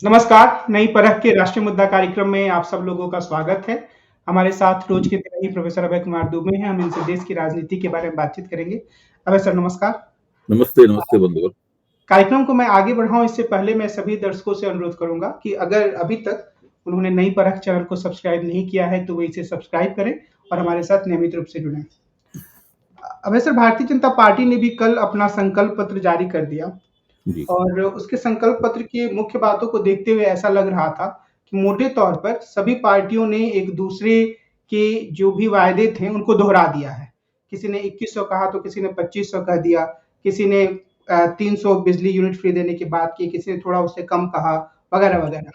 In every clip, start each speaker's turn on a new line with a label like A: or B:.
A: नमस्कार, नई परख के राष्ट्रीय मुद्दा कार्यक्रम में आप सब लोगों का स्वागत है। हमारे साथ रोज की तरह ही प्रोफेसर अभय कुमार दुबे हैं, हम इनसे देश की राजनीति के बारे में बातचीत करेंगे। अभय सर नमस्कार।
B: नमस्ते, नमस्ते बंधुगण।
A: कार्यक्रम को मैं आगे बढ़ाऊँ इससे पहले मैं सभी दर्शकों से अनुरोध करूँगा कि अगर अभी तक उन्होंने नई परख चैनल को सब्सक्राइब नहीं किया है, तो वो इसे सब्सक्राइब करें और हमारे साथ नियमित रूप से जुड़ें। अभय सर, भारतीय जनता पार्टी ने भी कल अपना संकल्प पत्र जारी कर दिया।
B: जी,
A: और उसके संकल्प पत्र की मुख्य बातों को देखते हुए ऐसा लग रहा था कि मोटे तौर पर सभी पार्टियों ने एक दूसरे के जो भी वायदे थे उनको दोहरा दिया है। किसी ने 2100 कहा तो किसी ने 2500 कह दिया, किसी ने 300 बिजली यूनिट फ्री देने की बात की, किसी ने थोड़ा उससे कम कहा, वगैरह-वगैरह।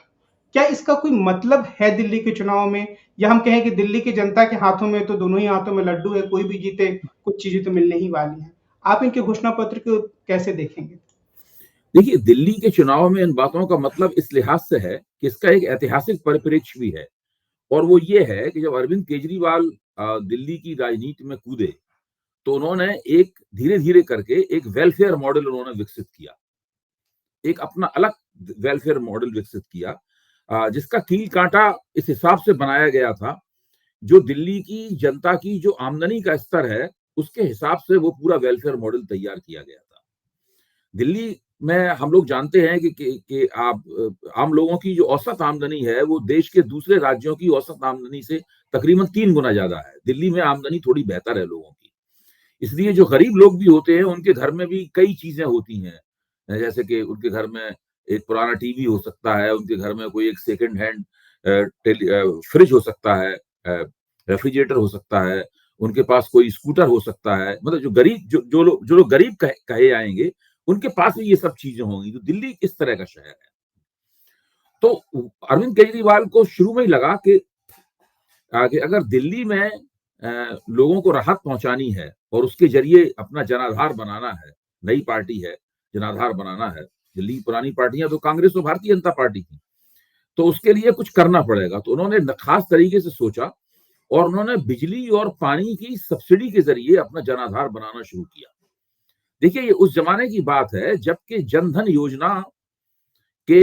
A: क्या इसका कोई मतलब है दिल्ली के चुनाव में? या हम कहें कि दिल्ली की जनता के हाथों में तो दोनों ही हाथों में लड्डू है, कोई भी जीते, कुछ चीज़ें तो मिलने ही वाली हैं। आप इनके घोषणा पत्र को कैसे देखेंगे?
B: देखिए दिल्ली के चुनाव में इन बातों का मतलब इस लिहाज से है कि इसका एक ऐतिहासिक परिप्रेक्ष्य भी है और वो ये है कि जब अरविंद केजरीवाल दिल्ली की राजनीति में कूदे, तो उन्होंने एक धीरे-धीरे करके एक वेलफेयर मॉडल उन्होंने विकसित किया। एक अपना अलग वेलफेयर मॉडल विकसित किया जिसका कील-काँटा इस हिसाब से बनाया गया था, जो दिल्ली की जनता की जो आमदनी का स्तर है, उसके हिसाब से वो पूरा वेलफेयर मॉडल तैयार किया गया था। दिल्ली में हम लोग जानते हैं कि आप आम लोगों की जो औसत आमदनी है वो देश के दूसरे राज्यों की औसत आमदनी से तकरीबन 3 गुना ज्यादा है। दिल्ली में आमदनी थोड़ी बेहतर है लोगों की। इसलिए जो गरीब लोग भी होते हैं उनके घर में भी कई चीजें होती हैं। जैसे कि उनके घर में एक पुराना टीवी हो सकता है, उनके घर में कोई एक सेकंड हैंड फ्रिज हो सकता है, रेफ्रिजरेटर हो सकता है, उनके पास कोई स्कूटर हो सकता है। मतलब जो लोग गरीब कहे जाएंगे उनके पास भी ये सब चीजें होंगी। तो दिल्ली इस तरह का शहर है। तो अरविंद केजरीवाल को शुरू में ही लगा कि अगर दिल्ली में लोगों को राहत पहुंचानी है और उसके जरिए अपना जनाधार बनाना है, नई पार्टी है, जनाधार बनाना है। दिल्ली की पुरानी पार्टियां तो कांग्रेस और भारतीय जनता पार्टी थी, तो उसके लिए कुछ करना पड़ेगा। तो उन्होंने खास तरीके से सोचा और उन्होंने बिजली और पानी की सब्सिडी के जरिए अपना जनाधार बनाना शुरू किया। देखिए ये उस जमाने की बात है जबकि जनधन योजना के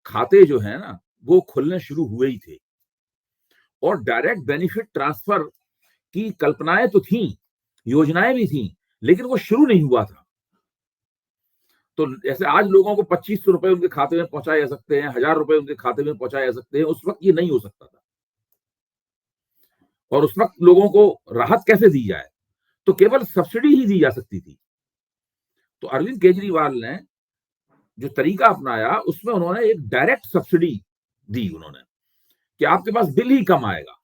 B: खाते जो है ना वो खुलने शुरू हुए ही थे और डायरेक्ट बेनिफिट ट्रांसफर की कल्पनाएं तो थी, योजनाएं भी थी, लेकिन वो शुरू नहीं हुआ था। तो जैसे आज लोगों को 2500 रुपए उनके खाते में पहुंचाए जा सकते हैं, 1000 रुपए उनके खाते में पहुंचाए जा सकते हैं, उस वक्त ये नहीं हो सकता था। और उस वक्त लोगों को राहत कैसे दी जाए, तो केवल सब्सिडी ही दी जा सकती थी। तो अरविंद केजरीवाल ने जो तरीका अपनाया उसमें उन्होंने एक डायरेक्ट सब्सिडी दी उन्होंने कि आपके पास बिल ही कम आएगा,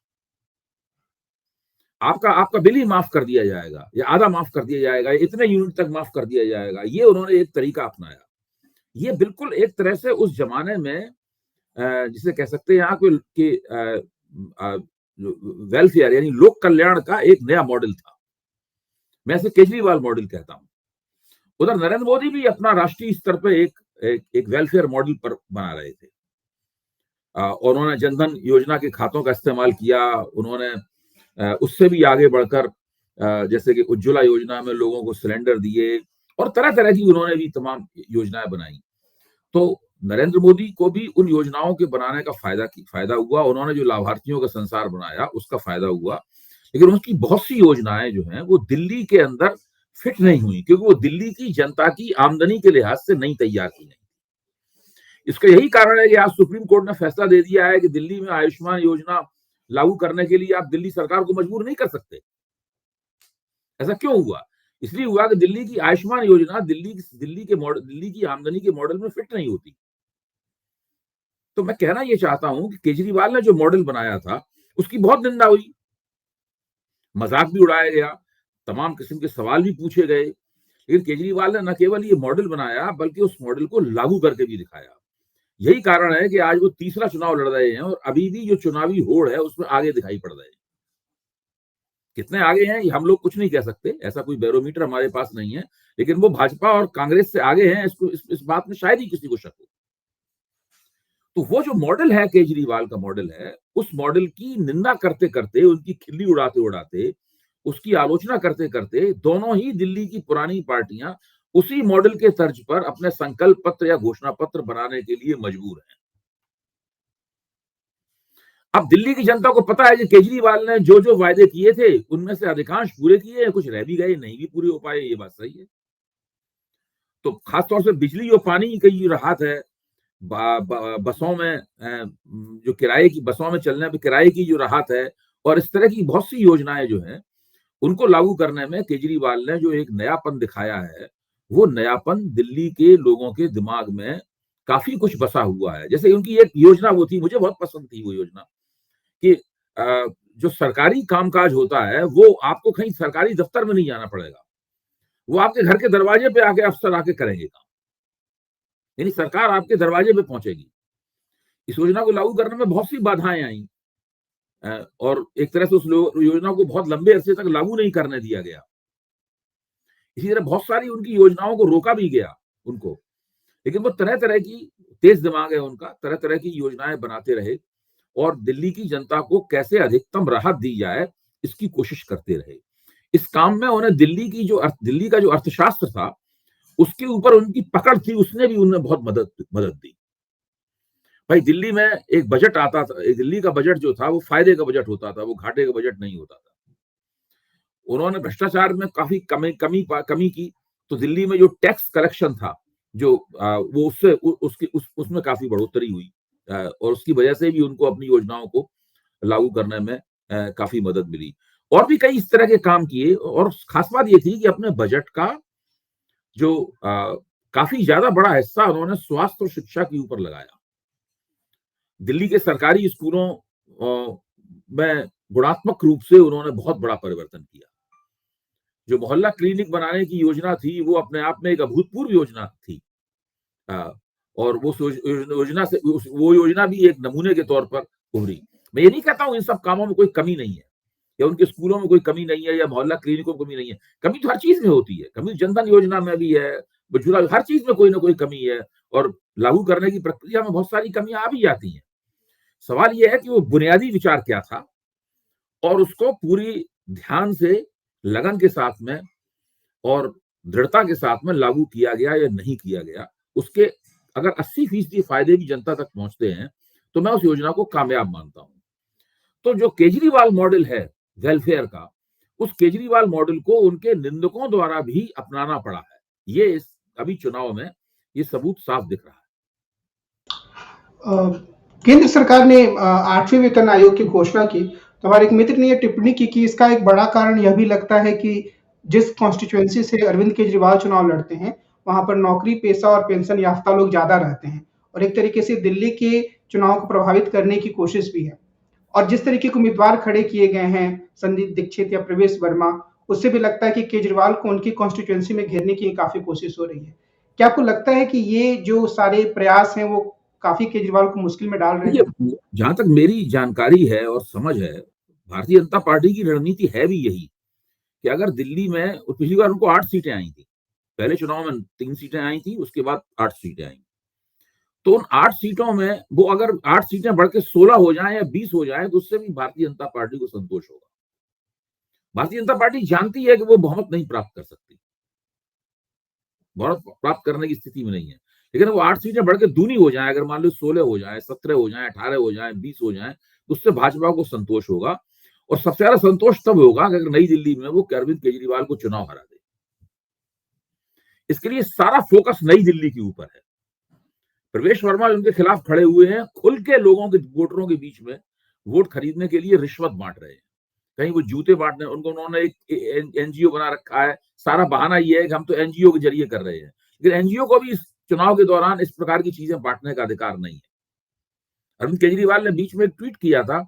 B: आपका आपका बिल ही माफ कर दिया जाएगा या आधा माफ कर दिया जाएगा, इतने यूनिट तक माफ कर दिया जाएगा। ये उन्होंने एक तरीका अपनाया। ये बिल्कुल एक तरह से उस जमाने में जिसे कह सकते हैं यहाँ कि वेलफेयर यानी लोक कल्याण का एक नया मॉडल था। मैं इसे केजरीवाल मॉडल कहता हूँ। उधर नरेंद्र मोदी भी अपना राष्ट्रीय स्तर पर एक वेलफेयर मॉडल पर बना रहे थे और उन्होंने जनधन योजना के खातों का इस्तेमाल किया। उन्होंने उससे भी आगे बढ़कर जैसे कि उज्ज्वला योजना में लोगों को सिलेंडर दिए और तरह तरह की उन्होंने भी तमाम योजनाएं बनाई। तो नरेंद्र मोदी को भी उन योजनाओं के बनाने का फायदा हुआ। उन्होंने जो लाभार्थियों का संसार बनाया उसका फायदा हुआ, लेकिन उसकी बहुत सी योजनाएं जो हैं वो दिल्ली के अंदर फिट नहीं हुई क्योंकि वो दिल्ली की जनता की आमदनी के लिहाज से नहीं तैयार की गई। इसका यही कारण है कि आज सुप्रीम कोर्ट ने फैसला दे दिया है कि दिल्ली में आयुष्मान योजना लागू करने के लिए आप दिल्ली सरकार को मजबूर नहीं कर सकते। ऐसा क्यों हुआ? इसलिए हुआ कि दिल्ली की आयुष्मान योजना दिल्ली की आमदनी के मॉडल में फिट नहीं होती। तो मैं कहना ये चाहता हूं कि केजरीवाल ने जो मॉडल बनाया था उसकी बहुत निंदा हुई, मजाक भी उड़ाया गया, तमाम किस्म के सवाल भी पूछे गए, लेकिन केजरीवाल ने न केवल ये मॉडल बनाया बल्कि उस मॉडल को लागू करके भी दिखाया। यही कारण है कि आज वो तीसरा चुनाव लड़ रहे हैं और अभी भी जो चुनावी होड़ है उसमें आगे दिखाई पड़ रहे हैं। कितने आगे हैं ये हम लोग कुछ नहीं कह सकते, ऐसा कोई बैरोमीटर हमारे पास नहीं है, लेकिन वो भाजपा और कांग्रेस से आगे हैं, इस बात में शायद ही किसी को शक हो। तो वो जो मॉडल है केजरीवाल का मॉडल है, उस मॉडल की निंदा करते करते, उनकी खिल्ली उड़ाते उड़ाते, उसकी आलोचना करते करते दोनों ही दिल्ली की पुरानी पार्टियां उसी मॉडल के तर्ज पर अपने संकल्प पत्र या घोषणा पत्र बनाने के लिए मजबूर हैं। अब दिल्ली की जनता को पता है कि केजरीवाल ने जो जो वायदे किए थे उनमें से अधिकांश पूरे किए हैं, कुछ रह भी गए, नहीं भी पूरे हो पाए, ये बात सही है। तो खासतौर से बिजली और पानी की जो राहत है, बसों में जो किराए की बसों में चलने पे किराए की जो राहत है, और इस तरह की बहुत सी योजनाएं जो हैं उनको लागू करने में केजरीवाल ने जो एक नयापन दिखाया है, वो नयापन दिल्ली के लोगों के दिमाग में काफी कुछ बसा हुआ है। जैसे उनकी एक योजना वो थी, मुझे बहुत पसंद थी वो योजना, कि जो सरकारी कामकाज होता है वो आपको कहीं सरकारी दफ्तर में नहीं जाना पड़ेगा, वो आपके घर के दरवाजे पे आके अफसर आके करेंगे काम, यानी सरकार आपके दरवाजे पे पहुंचेगी। इस योजना को लागू करने में बहुत सी बाधाएं आई, और एक तरह से उस योजना को बहुत लंबे अरसे तक लागू नहीं करने दिया गया। इसी तरह बहुत सारी उनकी योजनाओं को रोका भी गया उनको, लेकिन वो तरह तरह की, तेज दिमाग है उनका, तरह तरह की योजनाएं बनाते रहे और दिल्ली की जनता को कैसे अधिकतम राहत दी जाए इसकी कोशिश करते रहे। इस काम में उन्हें दिल्ली का जो अर्थशास्त्र था उसके ऊपर उनकी पकड़ थी, उसने भी उन्हें बहुत मदद दी। भाई दिल्ली में एक बजट आता था, दिल्ली का बजट जो था वो फायदे का बजट होता था, वो घाटे का बजट नहीं होता था। उन्होंने भ्रष्टाचार में काफी कमी की, तो दिल्ली में जो टैक्स कलेक्शन था, जो वो उसमें काफी बढ़ोतरी हुई, और उसकी वजह से भी उनको अपनी योजनाओं को लागू करने में काफी मदद मिली। और भी कई इस तरह के काम किए, और खास बात ये थी कि अपने बजट का जो काफी ज्यादा बड़ा हिस्सा उन्होंने स्वास्थ्य और शिक्षा के ऊपर लगाया। दिल्ली के सरकारी स्कूलों में गुणात्मक रूप से उन्होंने बहुत बड़ा परिवर्तन किया। जो मोहल्ला क्लिनिक बनाने की योजना थी वो अपने आप में एक अभूतपूर्व योजना थी, और वो योजना भी एक नमूने के तौर पर उभरी। मैं ये नहीं कहता हूं इन सब कामों में कोई कमी नहीं है, या उनके स्कूलों में कोई कमी नहीं है, या मोहल्ला क्लिनिकों में कमी नहीं है। कमी तो हर चीज में होती है, कमी जनधन योजना में भी है, हर चीज में कोई ना कोई कमी है, और लागू करने की प्रक्रिया में बहुत सारी कमियां आ भी जाती हैं। सवाल यह है कि वो बुनियादी विचार क्या था, और उसको पूरी ध्यान से, लगन के साथ में और दृढ़ता के साथ में लागू किया गया या नहीं किया गया। उसके अगर 80% फायदे भी जनता तक पहुंचते हैं तो मैं उस योजना को कामयाब मानता हूं। तो जो केजरीवाल मॉडल है वेलफेयर का, उस केजरीवाल मॉडल को उनके निंदकों द्वारा भी अपनाना पड़ा है। ये अभी चुनाव में ये सबूत साफ दिख रहा है।
A: केंद्र सरकार ने 8वें वेतन आयोग की घोषणा की, तो हमारे एक मित्र ने यह टिप्पणी की कि इसका एक बड़ा कारण यह भी लगता है कि जिस कॉन्स्टिट्यूएंसी से अरविंद केजरीवाल चुनाव लड़ते हैं, वहां पर नौकरी पेशा और पेंशन याफ्ता लोग ज्यादा रहते हैं, और एक तरीके से दिल्ली के चुनाव को प्रभावित करने की कोशिश भी है। और जिस तरीके के उम्मीदवार खड़े किए गए हैं, संदीप दीक्षित या प्रवेश वर्मा, उससे भी लगता है कि केजरीवाल को उनकी कॉन्स्टिट्यूएंसी में घेरने की काफी कोशिश हो रही है। क्या आपको लगता है कि ये जो सारे प्रयास हैं वो काफी केजरीवाल को मुश्किल में डाल रहे हैं?
B: जहां तक मेरी जानकारी है और समझ है, भारतीय जनता पार्टी की रणनीति है भी यही, कि अगर दिल्ली में, पिछली बार उनको 8 सीटें आई थी, पहले चुनाव में 3 सीटें आई थी, उसके बाद 8 सीटें आई, तो उन 8 सीटों में वो अगर 8 सीटें बढ़ के 16 हो जाए या 20 हो जाए, तो उससे भी भारतीय जनता पार्टी को संतोष होगा। भारतीय जनता पार्टी जानती है कि वो बहुमत नहीं प्राप्त कर सकती, बहुमत प्राप्त करने की स्थिति में नहीं है, लेकिन वो 8 सीटें बढ़ के दूनी हो जाए, अगर मान लो 16 हो जाए, 17 हो जाए, 18 हो जाए, 20 हो जाए, तो उससे भाजपा को संतोष होगा। और सबसे ज्यादा संतोष तब होगा अगर नई दिल्ली में वो अरविंद केजरीवाल को चुनाव हरा दे। इसके लिए सारा फोकस नई दिल्ली के ऊपर है। प्रवेश वर्मा उनके खिलाफ खड़े हुए हैं, खुल के लोगों के, वोटरों के बीच में वोट खरीदने के लिए रिश्वत बांट रहे हैं, कहीं वो जूते बांटने, उन्होंने एक एनजीओ बना रखा है। सारा बहाना ये है कि हम तो एनजीओ के जरिए कर रहे हैं, लेकिन एनजीओ को भी इस चुनाव के दौरान इस प्रकार की चीजें बांटने का अधिकार नहीं है। अरविंद केजरीवाल ने बीच में ट्वीट किया था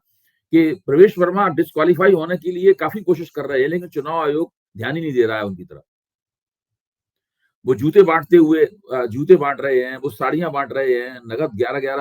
B: कि प्रवेश वर्मा डिस्क्वालीफाई होने के लिए काफी कोशिश कर रहे हैं, लेकिन चुनाव आयोग ध्यान ही नहीं दे रहा है उनकी तरफ। वो जूते बांट रहे हैं, वो साड़ियां बांट रहे हैं, नगद 11,000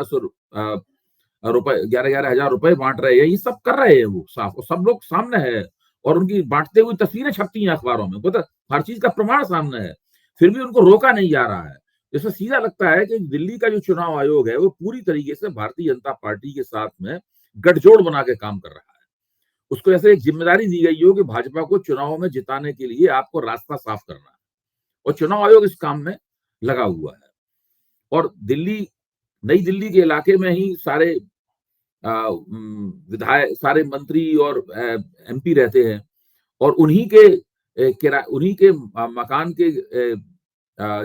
B: रुपए बांट रहे हैं, ये सब कर रहे हैं वो साफ, और सब लोग सामने है, और उनकी बांटते हुए तस्वीरें छपती हैं अखबारों में, पता हर चीज का प्रमाण सामने है, फिर भी उनको रोका नहीं जा रहा है। इससे सीधा लगता है कि दिल्ली का जो चुनाव आयोग है वो पूरी तरीके से भारतीय जनता पार्टी के साथ में गठजोड़ बना के काम कर रहा है। उसको ऐसे एक जिम्मेदारी दी गई हो कि भाजपा को चुनाव में जिताने के लिए आपको रास्ता साफ करना है, और चुनाव आयोग इस काम में लगा हुआ है। और नई दिल्ली के इलाके में ही सारे विधायक, सारे मंत्री और एमपी रहते हैं, और उन्हीं के मकान के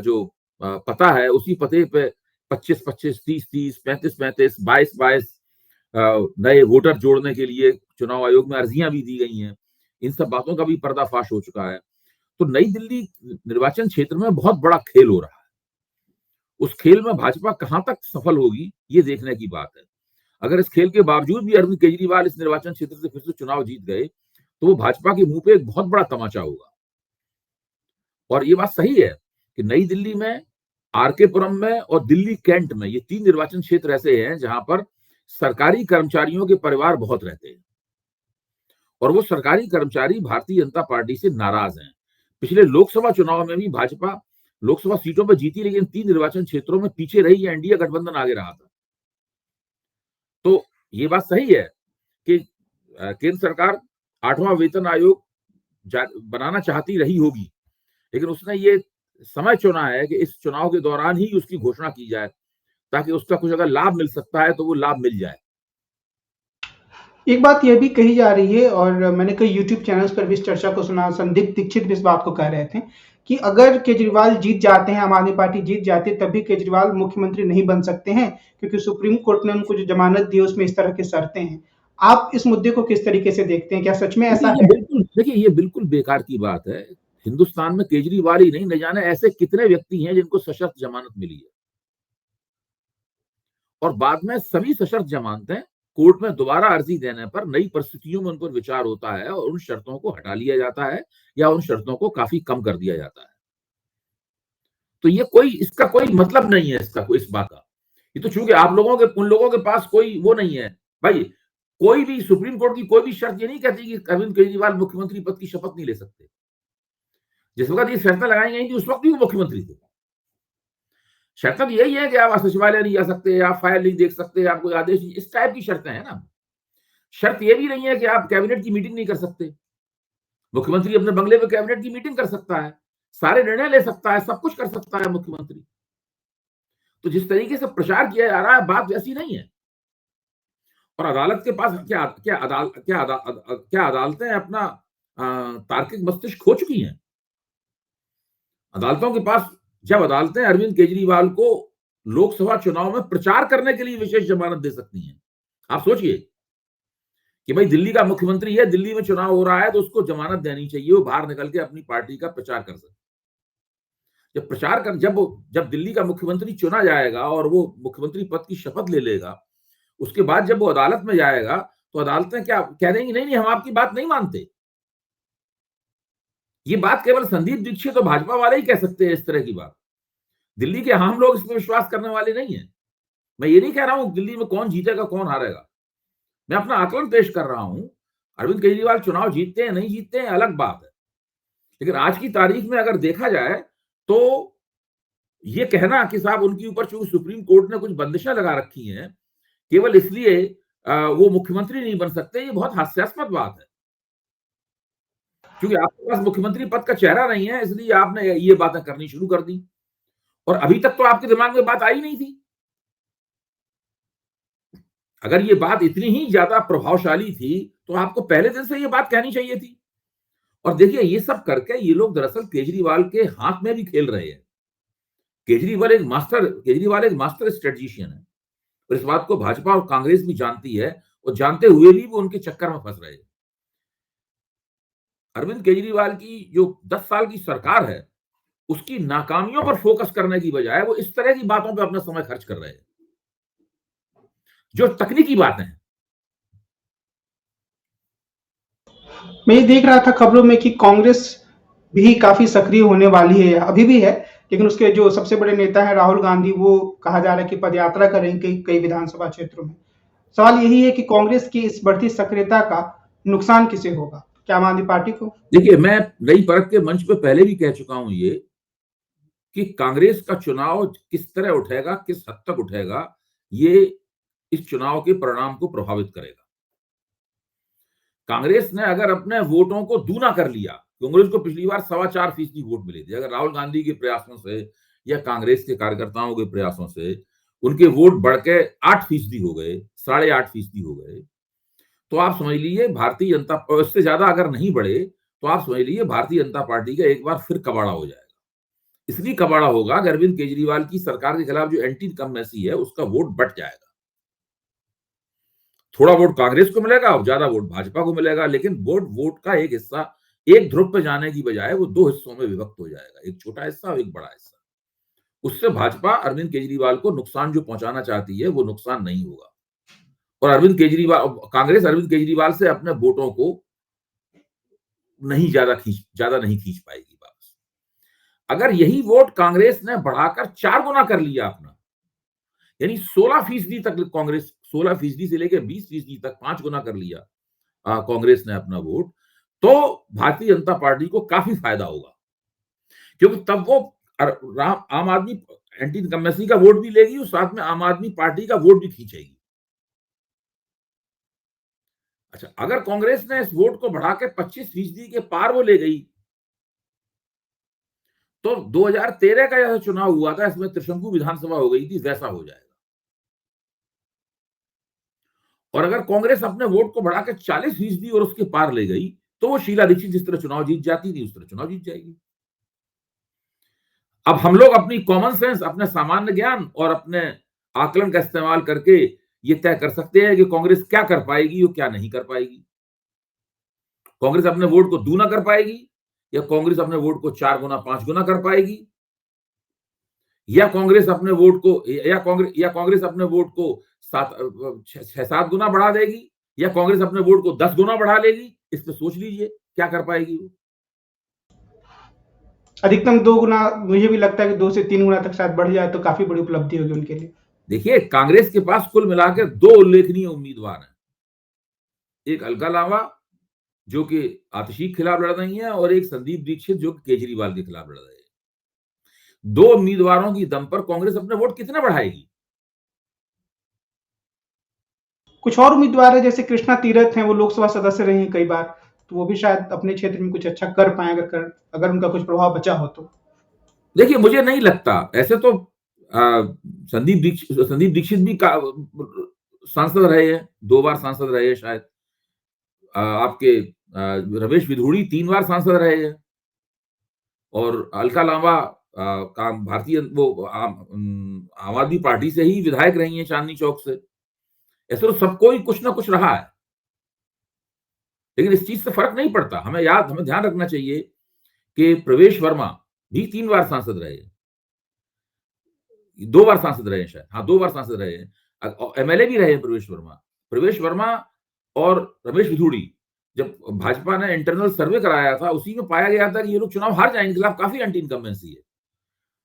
B: जो पता है, उसी पते पे 25-25, 30-30, 35-35, 22-22 नए वोटर जोड़ने के लिए चुनाव आयोग में अर्जियां भी दी गई हैं। इन सब बातों का भी पर्दाफाश हो चुका है। तो नई दिल्ली निर्वाचन क्षेत्र में बहुत बड़ा खेल हो रहा है। उस खेल में भाजपा कहां तक सफल होगी, ये देखने की बात है। अगर इस खेल के बावजूद भी अरविंद केजरीवाल इस निर्वाचन क्षेत्र से फिर से चुनाव जीत गए, तो वो भाजपा के मुंह पे एक बहुत बड़ा तमाचा होगा। और ये बात सही है कि नई दिल्ली में, आरके पुरम में और दिल्ली कैंट में, ये 3 निर्वाचन क्षेत्र ऐसे हैं जहां पर सरकारी कर्मचारियों के परिवार बहुत रहते हैं, और वो सरकारी कर्मचारी भारतीय जनता पार्टी से नाराज हैं। पिछले लोकसभा चुनाव में भी भाजपा लोकसभा सीटों पर जीती, लेकिन 3 निर्वाचन क्षेत्रों में पीछे रही, एनडीए गठबंधन आगे रहा था। तो ये बात सही है कि केंद्र सरकार 8वां वेतन आयोग बनाना चाहती रही होगी, लेकिन उसने ये समय चुना है कि इस चुनाव के दौरान ही उसकी घोषणा की जाए, ताकि उसका कुछ अगर लाभ मिल सकता है तो वो लाभ मिल जाए।
A: एक बात यह भी कही जा रही है, और मैंने कई यूट्यूब चैनल्स पर भी इस चर्चा को सुना, संदीप दीक्षित भी इस बात को कह रहे थे कि अगर केजरीवाल जीत जाते हैं, आम आदमी पार्टी जीत जाती है, तब भी केजरीवाल मुख्यमंत्री नहीं बन सकते हैं, क्योंकि सुप्रीम कोर्ट ने उनको जो जमानत दी है उसमें इस तरह की शर्तें हैं। आप इस मुद्दे को किस तरीके से देखते हैं? क्या सच में ऐसा है?
B: देखिए, ये बिल्कुल बेकार की बात है। हिंदुस्तान में केजरीवाल ही नहीं, न जाने ऐसे कितने व्यक्ति हैं जिनको सशर्त जमानत मिली है, और बाद में सभी सशर्त जमानतें कोर्ट में दोबारा अर्जी देने पर नई परिस्थितियों में उन पर विचार होता है और उन शर्तों को हटा लिया जाता है या उन शर्तों को काफी कम कर दिया जाता है। तो ये इसका कोई मतलब नहीं है, इस बात का। ये तो चूंकि उन लोगों के पास कोई वो नहीं है भाई। कोई भी सुप्रीम कोर्ट की कोई भी शर्त ये नहीं कहती कि अरविंद केजरीवाल मुख्यमंत्री पद की शपथ नहीं ले सकते। जिस वक्त ये शर्तें लगाई गई थी उस वक्त भी वो मुख्यमंत्री थे। शर्त यही है कि आप सचिवालय नहीं जा सकते, आप फाइल नहीं देख सकते, आप कोई आदेश नहीं, इस टाइप की शर्तें हैं ना। शर्त ये भी नहीं है कि आप कैबिनेट की मीटिंग नहीं कर सकते। मुख्यमंत्री अपने बंगले में कैबिनेट की मीटिंग कर सकता है, सारे निर्णय ले सकता है, सब कुछ कर सकता है मुख्यमंत्री। तो जिस तरीके से प्रचार किया जा रहा है, बात वैसी नहीं है। और अदालत के पास क्या अदालतें अपना तार्किक मस्तिष्क खो चुकी हैं? अदालतों के पास, जब अदालतें अरविंद केजरीवाल को लोकसभा चुनाव में प्रचार करने के लिए विशेष जमानत दे सकती हैं। आप सोचिए कि भाई दिल्ली का मुख्यमंत्री है, दिल्ली में चुनाव हो रहा है, तो उसको जमानत देनी चाहिए, वो बाहर निकल के अपनी पार्टी का प्रचार कर सके। जब दिल्ली का मुख्यमंत्री चुना जाएगा और वो मुख्यमंत्री पद की शपथ ले लेगा, उसके बाद जब वो अदालत में जाएगा, तो अदालतें क्या कह देंगी? नहीं, हम आपकी बात नहीं मानते। ये बात केवल संदीप दीक्षित और भाजपा वाले ही कह सकते हैं, इस तरह की बात। दिल्ली के आम लोग इसमें विश्वास करने वाले नहीं है। मैं ये नहीं कह रहा हूं दिल्ली में कौन जीतेगा कौन हारेगा, मैं अपना आकलन पेश कर रहा हूं। अरविंद केजरीवाल चुनाव जीतते हैं नहीं जीतते हैं अलग बात है, लेकिन आज की तारीख में अगर देखा जाए तो ये कहना कि साहब उनके ऊपर चूंकि सुप्रीम कोर्ट ने कुछ बंदिशें लगा रखी हैं, केवल इसलिए वो मुख्यमंत्री नहीं बन सकते, ये बहुत हास्यास्पद बात है। क्योंकि आपके पास मुख्यमंत्री पद का चेहरा नहीं है, इसलिए आपने ये बातें करनी शुरू कर दी, और अभी तक तो आपके दिमाग में बात आई नहीं थी। अगर ये बात इतनी ही ज्यादा प्रभावशाली थी तो आपको पहले दिन से ये बात कहनी चाहिए थी। और देखिए, ये सब करके ये लोग दरअसल केजरीवाल के हाथ में भी खेल रहे हैं। केजरीवाल एक मास्टर स्ट्रेटजिशियन है, और इस बात को भाजपा और कांग्रेस भी जानती है, और जानते हुए भी वो उनके चक्कर में फंस रहे हैं। अरविंद केजरीवाल की जो 10 साल की सरकार है, उसकी नाकामियों पर फोकस करने की बजाय वो इस तरह की बातों पर अपना समय खर्च कर रहे हैं, जो तकनीकी बातें हैं।
A: मैं ये देख रहा था खबरों में कि कांग्रेस भी काफी सक्रिय होने वाली है, अभी भी है, लेकिन उसके जो सबसे बड़े नेता हैं राहुल गांधी, वो कहा जा रहा है कि पदयात्रा करेंगे कई विधानसभा क्षेत्रों में। सवाल यही है कि कांग्रेस की इस बढ़ती सक्रियता का नुकसान किसे होगा? क्या आम आदमी पार्टी को?
B: देखिए, मैं नई परख के मंच पे पहले भी कह चुका हूं ये कि कांग्रेस का चुनाव किस तरह उठेगा, किस हद तक उठेगा, ये इस चुनाव के परिणाम को प्रभावित करेगा। कांग्रेस ने अगर अपने वोटों को दूना कर लिया, कांग्रेस को पिछली बार 4.25% वोट मिले थे, अगर राहुल गांधी के प्रयासों से या कांग्रेस के कार्यकर्ताओं के प्रयासों से उनके वोट बढ़ के 8% हो गए, 8.5% हो गए, तो आप समझ लीजिए भारतीय जनता, इससे ज्यादा अगर नहीं बढ़े तो आप समझ लीजिए भारतीय जनता पार्टी का एक बार फिर कबाड़ा हो जाएगा। इसलिए कबाड़ा होगा कि अरविंद केजरीवाल की सरकार के खिलाफ जो एंटी इनकम्बेंसी है उसका वोट बढ़ जाएगा। थोड़ा वोट कांग्रेस को मिलेगा और ज्यादा वोट भाजपा को मिलेगा, लेकिन वोट का एक हिस्सा एक ध्रुव पे जाने की बजाय वो दो हिस्सों में विभक्त हो जाएगा, एक छोटा हिस्सा और एक बड़ा हिस्सा। उससे भाजपा अरविंद केजरीवाल को नुकसान जो पहुंचाना चाहती है वो नुकसान नहीं होगा, और कांग्रेस अरविंद केजरीवाल से अपने वोटों को ज्यादा नहीं खींच पाएगी वापस। अगर यही वोट कांग्रेस ने बढ़ाकर 4 गुना कर लिया अपना, यानी 16% तक कांग्रेस, 16% से लेकर 20% तक 5 गुना कर लिया कांग्रेस ने अपना वोट, तो भारतीय जनता पार्टी को काफी फायदा होगा, क्योंकि तब वो आम आदमी एंटी इनकम्बेंसी का वोट भी लेगी और साथ में आम आदमी पार्टी का वोट भी खींचेगी। अच्छा, अगर कांग्रेस ने इस वोट को बढ़ा के 25% के पार वो ले गई, तो 2013 का यह चुनाव हुआ था, इसमें त्रिशंकु विधानसभा हो गई थी, वैसा हो जाएगा। और अगर कांग्रेस अपने वोट को बढ़ा के 40% और उसके पार ले गई, तो वो शीला दीक्षित जिस तरह चुनाव जीत जाती थी उस तरह चुनाव जीत जाएगी। अब हम लोग अपनी कॉमन सेंस, अपने सामान्य ज्ञान और अपने आकलन का इस्तेमाल करके ये तय कर सकते हैं कि कांग्रेस क्या कर पाएगी और क्या नहीं कर पाएगी। कांग्रेस अपने वोट को दूना कर पाएगी, या कांग्रेस अपने वोट को 4 गुना 5 गुना कर पाएगी, या कांग्रेस अपने वोट को कांग्रेस अपने वोट को 6-7 गुना बढ़ा देगी, या कांग्रेस अपने वोट को 10 गुना बढ़ा लेगी। इस पे सोच लीजिए क्या कर पाएगी वो।
A: अधिकतम 2 गुना, मुझे भी लगता है कि 2 से 3 गुना तक शायद बढ़ जाए तो काफी बड़ी उपलब्धि होगी उनके लिए।
B: देखिए, कांग्रेस के पास कुल मिलाकर 2 उल्लेखनीय उम्मीदवार हैं, एक अलका लांबा जो कि आतिशी के खिलाफ लड़ रही है, और एक संदीप दीक्षित जो केजरीवाल के खिलाफ लड़ रहे हैं। 2 उम्मीदवारों की दम पर कांग्रेस अपने वोट कितना बढ़ाएगी?
A: कुछ और उम्मीदवार है, जैसे कृष्णा तीरथ हैं, वो लोकसभा सदस्य रहे हैं कई बार, तो वो भी शायद अपने क्षेत्र में कुछ अच्छा कर पाए, अगर उनका कुछ प्रभाव बचा हो तो।
B: देखिए, मुझे नहीं लगता ऐसे तो। संदीप दीक्षित भी सांसद रहे हैं, 2 बार सांसद रहे हैं शायद। आपके रमेश विधूड़ी 3 बार सांसद रहे हैं, और अलका लांबा भारतीय वो आम आदमी पार्टी से ही विधायक रही हैं, चांदनी चौक से। ऐसे तो सबको ही कुछ ना कुछ रहा है, लेकिन इस चीज से फर्क नहीं पड़ता। हमें ध्यान रखना चाहिए कि प्रवेश वर्मा भी 3 बार सांसद रहे हैं, 2 बार सांसद रहे हैं शायद, हाँ 2 बार सांसद रहे हैं, एमएलए भी रहे हैं प्रवेश वर्मा और रमेश विधूड़ी। जब भाजपा ने इंटरनल सर्वे कराया था, उसी में पाया गया था कि ये लोग चुनाव हार जाएंगे, खिलाफ काफी एंटी इनकम्बेंसी है।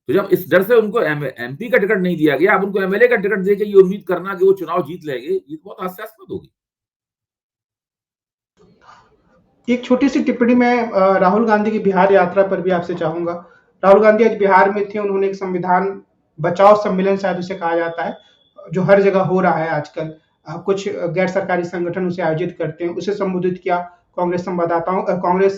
B: तो जब इस डर से उनको एमपी का टिकट नहीं दिया गया, अब उनको एमएलए का टिकट देकर ये उम्मीद करना कि वो चुनाव जीत लेंगे, ये बहुत हास्यास्पद होगी।
A: एक छोटी सी टिप्पणी मैं राहुल गांधी की बिहार यात्रा पर भी आपसे चाहूंगा। राहुल गांधी आज बिहार में थे, उन्होंने एक संविधान बचाओ सम्मेलन शायद उसे कहा जाता है, जो हर जगह हो रहा है आजकल। कुछ गैर सरकारी संगठन उसे आयोजित करते हैं, उसे संबोधित किया, कांग्रेस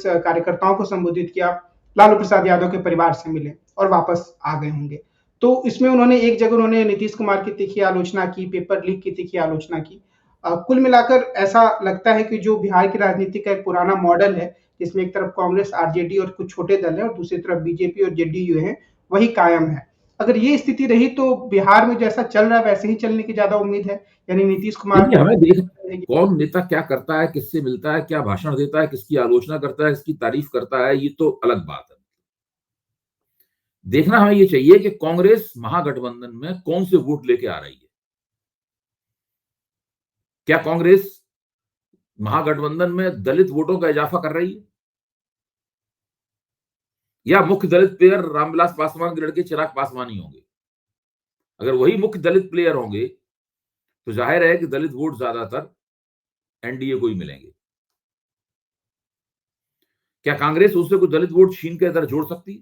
A: कार्यकर्ताओं को संबोधित किया, लालू प्रसाद यादव के परिवार से मिले और वापस आ गए होंगे। तो इसमें उन्होंने एक जगह उन्होंने नीतीश कुमार की तीखी आलोचना की, पेपर लीक की तीखी आलोचना की। कुल मिलाकर ऐसा लगता है कि जो बिहार की राजनीति का एक पुराना मॉडल है, जिसमें एक तरफ कांग्रेस, आरजेडी और कुछ छोटे दल हैं और दूसरी तरफ बीजेपी और जेडीयू है, वही कायम है। अगर ये स्थिति रही तो बिहार में जैसा चल रहा है वैसे ही चलने की ज्यादा उम्मीद है, यानी नीतीश कुमार
B: हमें देख कौन नेता क्या करता है, किससे मिलता है, क्या भाषण देता है, किसकी आलोचना करता है, किसकी तारीफ करता है, ये तो अलग बात है। देखना हमें ये चाहिए कि कांग्रेस महागठबंधन में कौन से वोट लेके आ रही है। क्या कांग्रेस महागठबंधन में दलित वोटों का इजाफा कर रही है, या मुख्य दलित प्लेयर रामविलास पासवान के लड़के चिराग पासवान ही होंगे? अगर वही मुख्य दलित प्लेयर होंगे तो जाहिर है कि दलित वोट ज्यादातर एनडीए को ही मिलेंगे। क्या कांग्रेस उससे कुछ दलित वोट छीन के इधर जोड़ सकती?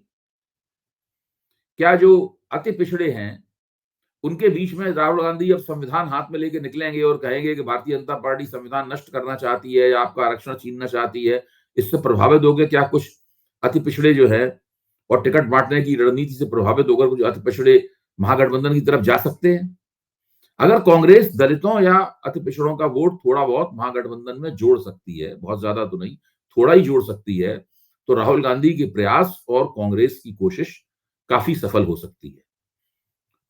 B: क्या जो अति पिछड़े हैं उनके बीच में राहुल गांधी अब संविधान हाथ में लेके निकलेंगे और कहेंगे कि भारतीय जनता पार्टी संविधान नष्ट करना चाहती है या आपका आरक्षण छीनना चाहती है, इससे प्रभावित होकर क्या कुछ अति पिछड़े जो है और टिकट बांटने की रणनीति से प्रभावित होकर कुछ अति पिछड़े महागठबंधन की तरफ जा सकते हैं? अगर कांग्रेस दलितों या अति पिछड़ों का वोट थोड़ा बहुत महागठबंधन में जोड़ सकती है, बहुत ज्यादा तो नहीं, थोड़ा ही जोड़ सकती है, तो राहुल गांधी के प्रयास और कांग्रेस की कोशिश काफी सफल हो सकती है।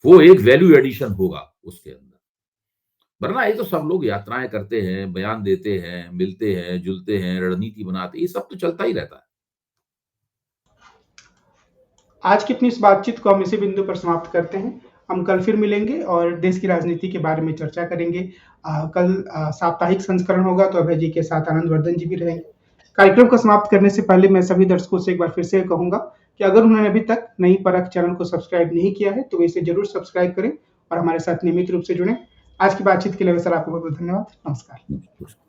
B: वो एक वैल्यू एडिशन होगा उसके अंदर। वरना ये तो सब लोग यात्राएं करते हैं, बयान देते हैं, मिलते हैं, जुलते हैं, रणनीति बनाते हैं, ये सब तो चलता ही रहता है।
A: आज की अपनी इस बातचीत को हम इसी बिंदु पर समाप्त करते हैं। हम कल फिर मिलेंगे और देश की राजनीति के बारे में चर्चा करेंगे। कल साप्ताहिक संस्करण होगा, तो अभय जी के साथ आनंद वर्धन जी भी रहेंगे। कार्यक्रम को समाप्त करने से पहले मैं सभी दर्शकों से एक बार फिर से कहूंगा कि अगर उन्होंने अभी तक नई परख चैनल को सब्सक्राइब नहीं किया है, तो वे इसे जरूर सब्सक्राइब करें और हमारे साथ नियमित रूप से जुड़ें। आज की बातचीत के लिए सर आपको बहुत बहुत धन्यवाद। नमस्कार।